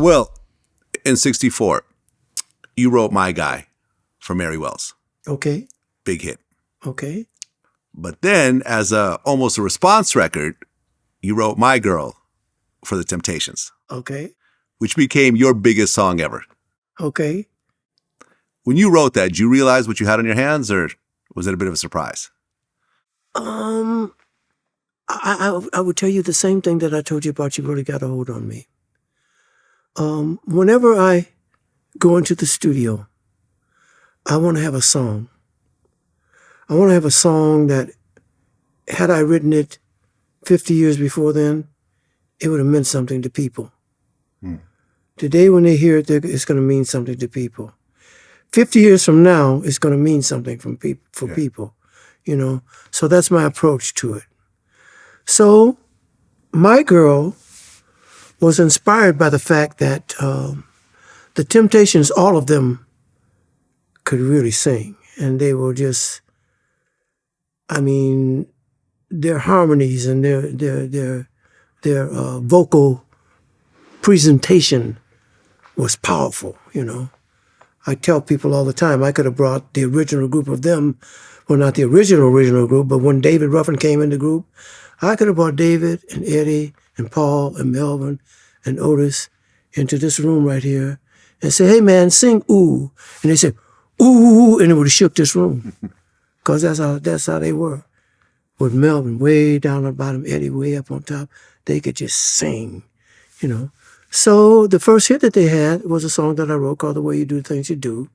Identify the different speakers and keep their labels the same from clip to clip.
Speaker 1: Well, in 64, you wrote My Guy for Mary Wells.
Speaker 2: Okay.
Speaker 1: Big hit.
Speaker 2: Okay.
Speaker 1: But then, as almost a response record, you wrote My Girl for the Temptations.
Speaker 2: Okay.
Speaker 1: Which became your biggest song ever.
Speaker 2: Okay.
Speaker 1: When you wrote that, did you realize what you had on your hands, or was it a bit of a surprise?
Speaker 2: I would tell you the same thing that I told you about You Really Got a Hold on Me. Whenever I go into the studio, I want to have a song. I want to have a song that, had I written it 50 years before then, it would have meant something to people. Today, when they hear it, it's going to mean something to people. 50 years from now, it's going to mean something for people, you know. So that's my approach to it. So My Girl was inspired by the fact that the Temptations, all of them, could really sing. And they were just, I mean, their harmonies and their vocal presentation was powerful, you know. I tell people all the time, I could have brought the original group of them, well, not the original group, but when David Ruffin came in the group, I could have brought David and Eddie and Paul and Melvin and Otis into this room right here and say, hey, man, sing Ooh. And they said, Ooh, and it would have shook this room. Because that's how they were. With Melvin way down at the bottom, Eddie way up on top, they could just sing, you know. So the first hit that they had was a song that I wrote called The Way You Do Things You Do.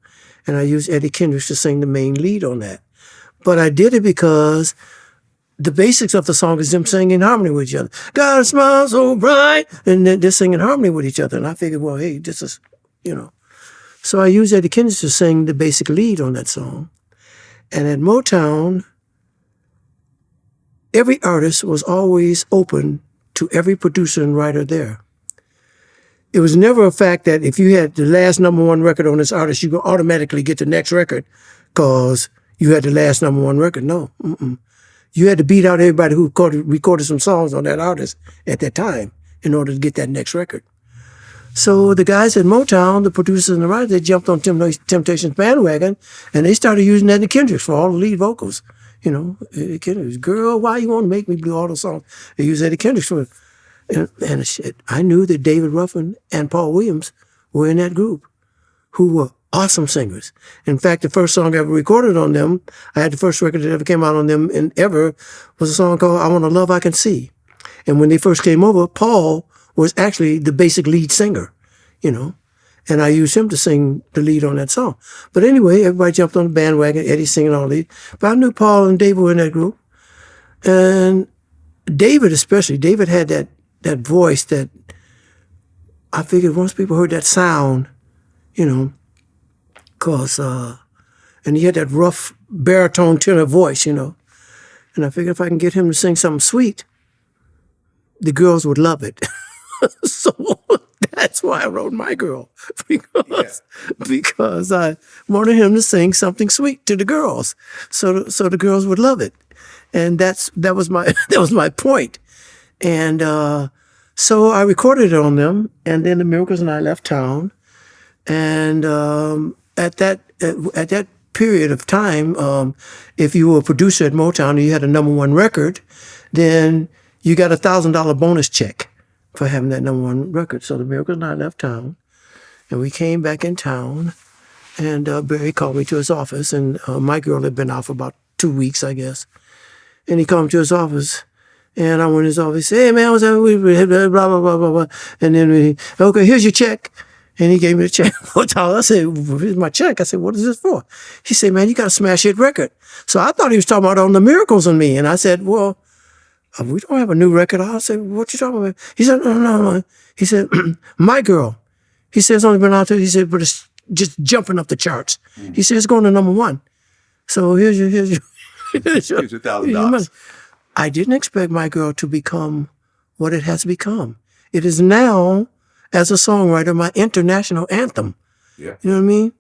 Speaker 2: And I used Eddie Kendricks to sing the main lead on that. But I did it because the basics of the song is them singing in harmony with each other. God smiles so bright. And they're singing harmony with each other. And I figured, well, hey, this is, you know. So I used Eddie Kendricks to sing the basic lead on that song. And at Motown, every artist was always open to every producer and writer there. It was never a fact that if you had the last #1 record on this artist, you could automatically get the next record because you had the last #1 record. No. You had to beat out everybody who recorded some songs on that artist at that time in order to get that next record. So the guys at Motown, the producers and the writers, they jumped on Temptations bandwagon and they started using Eddie Kendricks for all the lead vocals. You know, Eddie Kendricks, girl, why you want to make me blue, all those songs? They used Eddie Kendricks for it. And shit, I knew that David Ruffin and Paul Williams were in that group, who were awesome singers. In fact, the first song I ever recorded on them, I had the first record that ever came out on them was a song called I Want a Love I Can See. And when they first came over, Paul was actually the basic lead singer, you know, and I used him to sing the lead on that song. But anyway, everybody jumped on the bandwagon, Eddie singing all lead. But I knew Paul and David were in that group. And David especially, David had that voice that I figured once people heard that sound, you know, and he had that rough baritone tenor voice, you know, and I figured if I can get him to sing something sweet, the girls would love it. So that's why I wrote My Girl, because I wanted him to sing something sweet to the girls, so the girls would love it, and that was my point. And so I recorded it on them, and then the Miracles and I left town. And at that period of time, if you were a producer at Motown and you had a #1 record, then you got a $1,000 bonus check for having that #1 record. So the Miracles and I left town, and we came back in town, and Barry called me to his office, and My Girl had been out for about 2 weeks, I guess. And he called me to his office. And I went in his office, hey, man, what's that? Blah, blah, blah, blah, blah. And then, okay, here's your check. And he gave me the check. I said, well, here's my check. I said, what is this for? He said, man, you got a smash hit record. So I thought he was talking about on the Miracles on Me. And I said, well, we don't have a new record. I said, what you talking about? He said, no. He said, My Girl. He said, it's only been out there. He said, but it's just jumping up the charts. He said, it's going to #1. So here's your
Speaker 1: Here's your $1,000.
Speaker 2: I didn't expect My Girl to become what it has become. It is now, as a songwriter, my international anthem. Yeah. You know what I mean?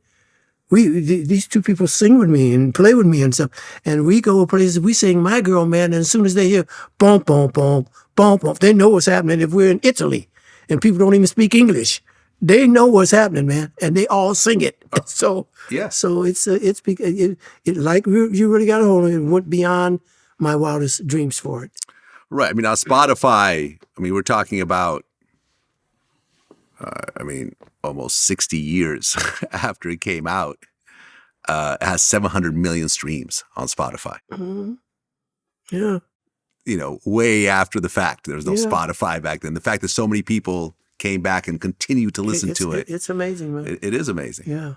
Speaker 2: These two people sing with me and play with me and stuff. And we go places, we sing My Girl, man, and as soon as they hear boom, boom, boom, boom, boom, they know what's happening. If we're in Italy and people don't even speak English, they know what's happening, man, and they all sing it. So
Speaker 1: Yeah.
Speaker 2: so it's like you really got a hold of it and went beyond my wildest dreams for it.
Speaker 1: Right. I mean, on Spotify, we're talking about, almost 60 years after it came out. It has 700 million streams on Spotify.
Speaker 2: Mm-hmm. Yeah.
Speaker 1: Way after the fact. There was no
Speaker 2: Yeah.
Speaker 1: Spotify back then. The fact that so many people came back and continue to listen to it.
Speaker 2: It's amazing, man.
Speaker 1: It is amazing.
Speaker 2: Yeah.